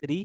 3.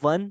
1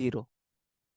0.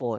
4.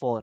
4.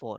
4.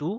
2.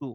2.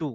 2.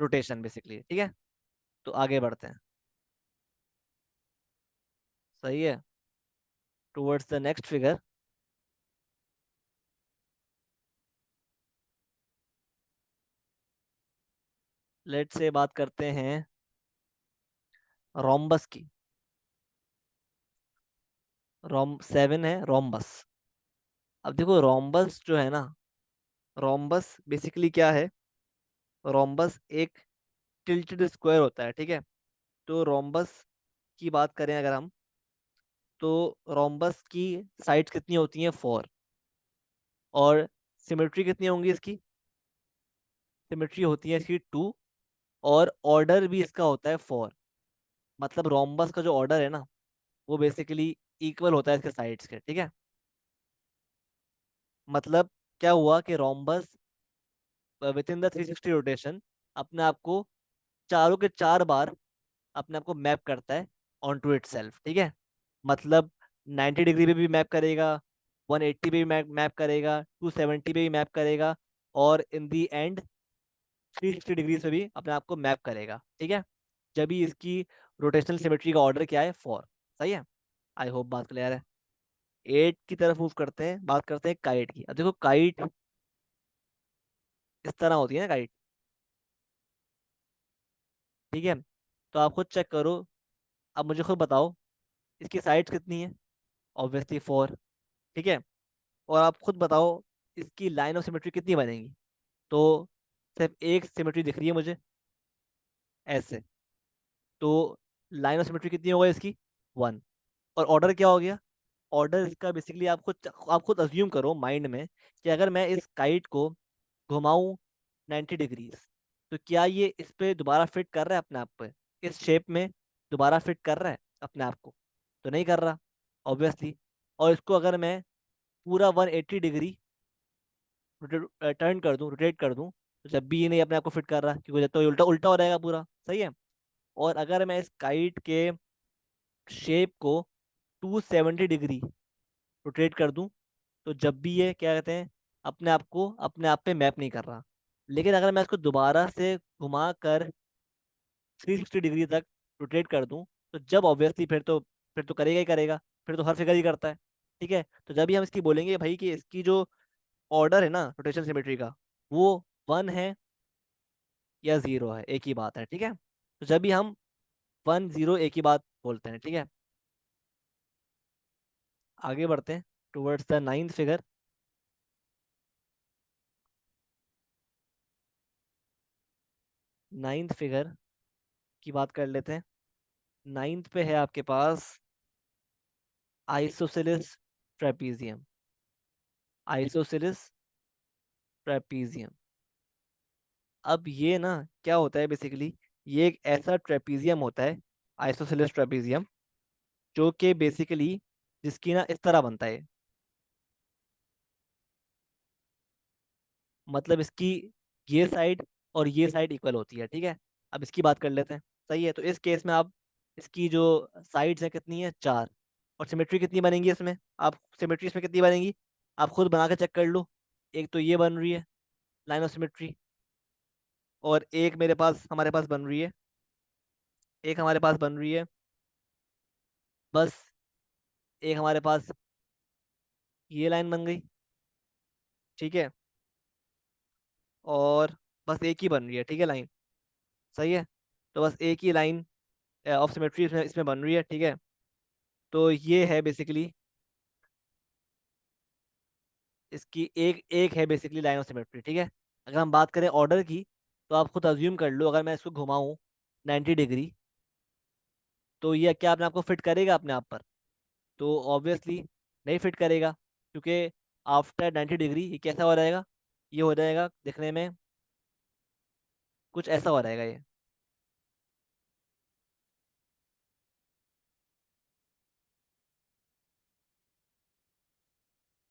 Rotation basically, ठीक है। तो आगे बढ़ते हैं। सही है। टुवर्ड्स द नेक्स्ट फिगर, लेट से बात करते हैं रोम्बस की। रोम 7 है रोम्बस। अब देखो रोम्बस जो है ना, रोम्बस बेसिकली क्या है, रोम्बस एक टिल्टेड स्क्वायर होता है, ठीक है। तो रोम्बस की बात करें अगर हम, तो रोम्बस की साइड्स कितनी होती हैं, 4। और सिमेट्री कितनी होंगी इसकी, सिमेट्री होती है इसकी 2। और ऑर्डर भी इसका होता है 4। मतलब रोम्बस का जो ऑर्डर है ना, वो बेसिकली इक्वल होता है इसके साइड्स के, ठीक है। मतलब क्या हुआ कि rhombus with in the 360 rotation अपने आप को चारों के 4 बार अपने आप को मैप करता है ऑन टू इट सेल्फ, ठीक है। मतलब 90 डिग्री पे भी मैप करेगा, 180 पे भी मैप करेगा, 270 पे भी मैप करेगा, और इन दी एंड 360 डिग्री पे भी अपने आप को मैप करेगा, ठीक है। जब भी इसकी रोटेशनल सिमेट्री का ऑर्डर क्या है, 4। सही है। आई होप बात क्लियर है। 8 की तरफ मूव करते हैं, बात करते हैं काइट की। अब देखो काइट इस तरह होती है ना काइट, ठीक है। तो आप खुद चेक करो, अब मुझे खुद बताओ इसकी साइड्स कितनी है, ऑब्वियसली 4, ठीक है। और आप खुद बताओ इसकी लाइन ऑफ सिमेट्री कितनी बनेगी। तो सिर्फ एक सिमेट्री दिख रही है मुझे ऐसे, तो लाइन ऑफ सिमेट्री कितनी होगा इसकी, 1। और ऑर्डर क्या हो गया, ऑर्डर इसका बेसिकली आप खुद अज्यूम करो माइंड में कि अगर मैं इस काइट को घुमाऊं 90 डिग्रीज, तो क्या ये इस पे दोबारा फिट कर रहा है अपने आप पे, इस शेप में दोबारा फिट कर रहा है अपने आप को, तो नहीं कर रहा ऑब्वियसली। और इसको अगर मैं पूरा 180 डिग्री टर्न कर दूं, रोटेट कर दूं, तो जब भी ये नहीं अपने आप को फिट कर रहा, क्योंकि जब तो ये उल्टा उल्टा हो रहेगा पूरा, सही है। और अगर मैं इस काइट के शेप को 270 डिग्री रोटेट कर दूं, तो जब भी ये क्या कहते हैं अपने आप को अपने आप पे मैप नहीं कर रहा। लेकिन अगर मैं इसको दोबारा से घुमा कर 360 डिग्री तक रोटेट कर दूं, तो जब ऑब्वियसली फिर तो करेगा ही करेगा, फिर तो हर फिगर ही करता है, ठीक है। तो जब भी हम इसकी बोलेंगे भाई कि इसकी जो ऑर्डर है ना रोटेशन सिमेट्री का, वो 1 है या 0 है, एक ही बात है, ठीक है। तो जब भी हम 1 0 एक ही बात बोलते हैं, ठीक है। आगे बढ़ते हैं towards the 9th figure. 9th figure की बात कर लेते हैं। 9th पे है आपके पास आइसोसेलेस ट्रेपीजियम। Isosceles trapezium. अब ये ना क्या होता है बेसिकली, ये एक ऐसा ट्रेपीजियम होता है, आइसोसेलेस ट्रेपीजियम, जो कि बेसिकली जिसकी ना इस तरह बनता है, मतलब इसकी ये साइड और ये साइड इक्वल होती है, ठीक है। अब इसकी बात कर लेते हैं। सही है। तो इस केस में आप इसकी जो साइड्स हैं कितनी है, 4। और सिमेट्री कितनी बनेंगी इसमें, आप सिमेट्री इसमें कितनी बनेंगी आप खुद बना के चेक कर लो। एक तो ये बन रही है लाइन ऑफ सिमेट्री, और एक मेरे पास हमारे पास बन रही है, एक हमारे पास बन रही है बस, एक हमारे पास ये लाइन बन गई, ठीक है। और बस एक ही बन रही है, ठीक है, लाइन। सही है। तो बस एक ही लाइन ऑफ सिमेट्री इसमें इसमें बन रही है, ठीक है। तो ये है बेसिकली इसकी एक एक है बेसिकली लाइन ऑफ सिमेट्री, ठीक है। अगर हम बात करें ऑर्डर की, तो आप खुद अज्यूम कर लो, अगर मैं इसको घुमाऊं 90 डिग्री, तो ये क्या अपने आप को फिट करेगा अपने आप पर, तो ऑब्वियसली नहीं फिट करेगा, क्योंकि आफ्टर 90 डिग्री ये कैसा हो रहेगा, ये हो जाएगा दिखने में कुछ ऐसा हो रहेगा ये।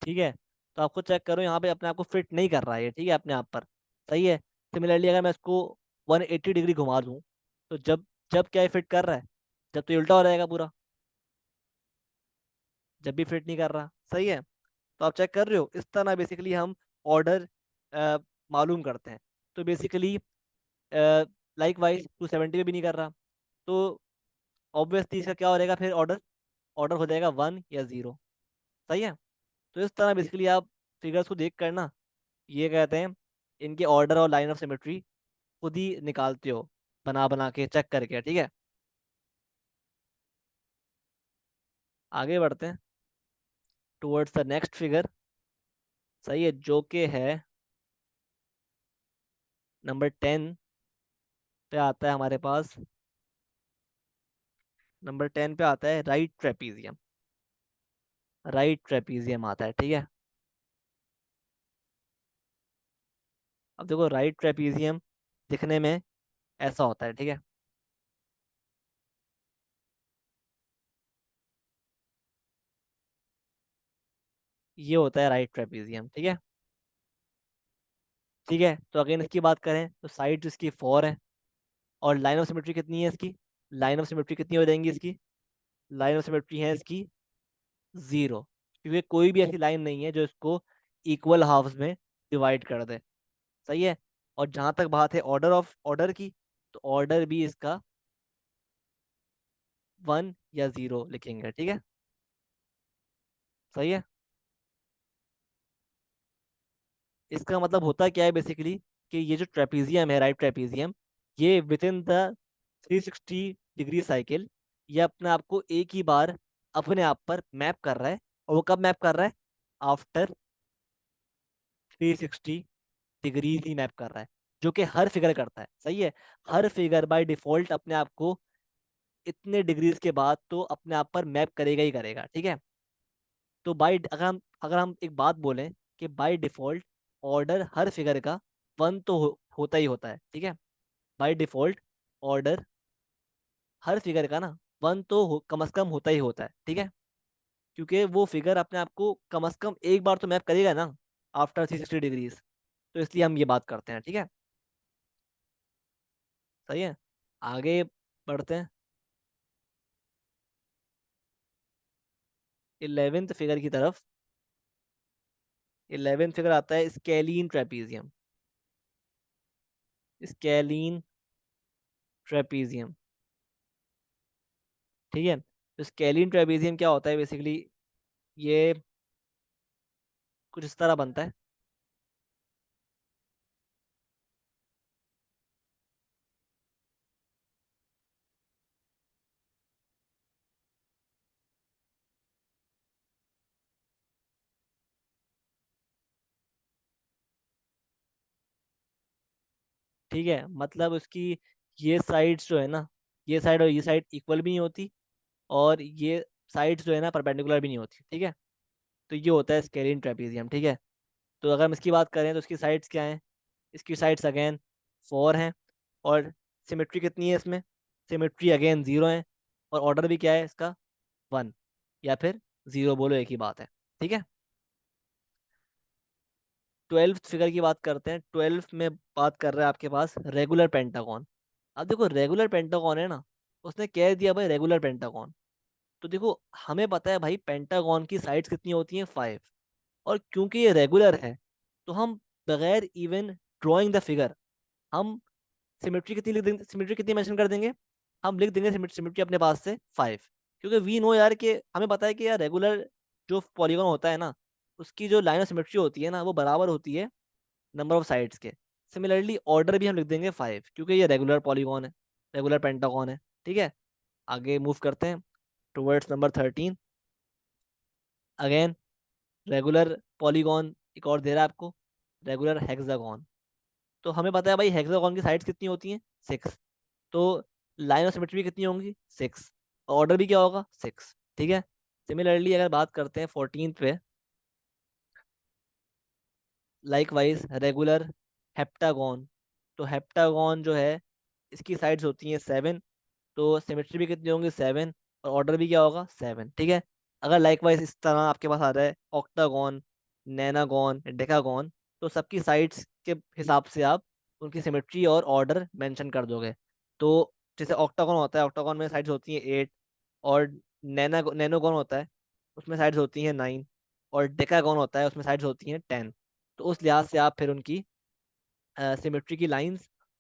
ठीक है। तो आपको चेक करो यहाँ पे अपने आप को फिट नहीं कर रहा है ये, ठीक है, अपने आप पर। सही है। सिमिलरली अगर मैं इसको 180 डिग्री घुमा दूँ, तो जब जब क्या फिट कर रहा है, जब तो ये उल्टा हो रहेगा पूरा, जब भी फिट नहीं कर रहा। सही है। तो आप चेक कर रहे हो, इस तरह बेसिकली हम ऑर्डर मालूम करते हैं। तो बेसिकली लाइक वाइज 270 पे भी नहीं कर रहा, तो ऑब्वियसली इसका क्या हो जाएगा फिर ऑर्डर, ऑर्डर हो जाएगा 1 या 0। सही है। तो इस तरह बेसिकली आप फिगर्स को देख कर ना, ये कहते हैं, इनके ऑर्डर और लाइन ऑफ सिमेट्री खुद ही निकालते हो, बना बना के चेक करके। ठीक है, आगे बढ़ते हैं टुवर्ड्स द नेक्स्ट फिगर। सही है, जो कि है नंबर 10 पे आता है हमारे पास। नंबर 10 पे आता है राइट ट्रेपीजियम। राइट ट्रेपीजियम आता है, ठीक है। अब देखो राइट ट्रेपीजियम दिखने में ऐसा होता है, ठीक है। ये होता है राइट ट्रेपीजियम, ठीक है। ठीक है, तो अगेन इसकी बात करें तो साइड इसकी 4 है, और लाइन ऑफ सिमेट्री कितनी है इसकी, लाइन ऑफ सिमेट्री कितनी हो जाएंगी इसकी, लाइन ऑफ सिमेट्री है इसकी 0, क्योंकि कोई भी ऐसी लाइन नहीं है जो इसको इक्वल हाफ्स में डिवाइड कर दे। सही है। और जहां तक बात है ऑर्डर की, तो ऑर्डर भी इसका 1 या 0 लिखेंगे, ठीक है। सही है। इसका मतलब होता क्या है बेसिकली, कि ये जो ट्रेपीजियम है, राइट ट्रेपीजियम, ये with in the 360 degree cycle, ये अपने आप को एक ही बार अपने आप पर मैप कर रहा है। और वो कब मैप कर रहा है, आफ्टर 360 डिग्री ही मैप कर रहा है, जो कि हर फिगर करता है। सही है। हर फिगर बाय डिफॉल्ट अपने आप को इतने डिग्रीज के बाद तो अपने आप पर मैप करेगा ही करेगा, ठीक है। तो बाय अगर हम एक बात बोलें कि by default order her figure का 1 तो होता ही होता है, ठीक है। By default order her figure का ना 1 तो कम से कम होता ही होता है, ठीक है। क्योंकि वो फिगर अपने आप को कम से कम एक बार तो मैप करेगा ना आफ्टर 360 डिग्रीज। तो इसलिए हम ये बात करते हैं, ठीक है। सही है। आगे बढ़ते हैं 11th फिगर की तरफ। 11th फिगर आता है स्केलीन ट्रेपीजियम। स्केलीन ट्रेपीजियम, ठीक है। तो स्केलीन ट्रेपीजियम क्या होता है बेसिकली, ये कुछ इस तरह बनता है। ठीक है, मतलब उसकी ये साइड्स जो है ना, ये साइड और ये साइड इक्वल भी नहीं होती, और ये साइड्स जो है ना परपेंडिकुलर भी नहीं होती, ठीक है। तो ये होता है स्केलिन ट्रेपीजियम, ठीक है। तो अगर हम इसकी बात करें तो इसकी साइड्स क्या हैं, इसकी साइड्स अगेन 4 हैं, और सिमेट्री कितनी है इसमें, सिमेट्री अगेन 0 है, और ऑर्डर भी क्या है इसका 1 या फिर 0, बोलो एक ही बात है, ठीक है। 12th फिगर की बात करते हैं। 12th में बात कर रहे हैं आपके पास रेगुलर पेंटागन। अब देखो रेगुलर पेंटागन है ना, उसने कह दिया भाई रेगुलर पेंटागन। तो देखो हमें पता है भाई पेंटागन की साइड्स कितनी होती हैं 5, और क्योंकि ये रेगुलर है तो हम बगैर इवन ड्राइंग द फिगर हम सिमेट्री कितनी लिख देंगे, सिमेट्री कितनी मेंशन कर देंगे, हम लिख देंगे सिमेट्री अपने पास से 5। क्योंकि वी नो यार कि हमें पता है कि यार रेगुलर जो पॉलीगॉन होता है ना, उसकी जो लाइन ऑफ सिमेट्री होती है ना वो बराबर होती है नंबर ऑफ साइड्स के। सिमिलरली ऑर्डर भी हम लिख देंगे 5, क्योंकि ये रेगुलर पॉलीगॉन है, रेगुलर पेंटागन है, ठीक है। आगे मूव करते हैं towards number 13। Again regular polygon एक और दे रहा है आपको, रेगुलर हेक्सागोन। तो हमें पता है भाई हेक्सागोन की साइड्स कितनी होती हैं 6, तो लाइन ऑफ सिमेट्री कितनी होंगी 6, ऑर्डर भी क्या होगा 6, ठीक है। सिमिलरली अगर बात करते हैं 14th पे, लाइक वाइज रेगुलर हेप्टागोन। तो हेप्टागोन जो है इसकी साइड्स होती हैं 7, तो सिमेट्री भी कितनी होंगी 7, और ऑर्डर भी क्या होगा 7, ठीक है। अगर लाइकवाइज इस तरह आपके पास आ रहा है ऑक्टागोन, नैनागोन, डेकागोन, तो सबकी साइड्स के हिसाब से आप उनकी सिमेट्री और ऑर्डर मेंशन कर दोगे। तो जैसे ऑक्टागोन होता है, ऑक्टागोन में साइड्स होती हैं 8, और नैनोगोन होता है उसमें साइड्स होती हैं 9, और डेकागोन होता है उसमें साइड्स होती हैं 10। तो उस लिहाज से आप फिर उनकी सिमेट्री की लाइंस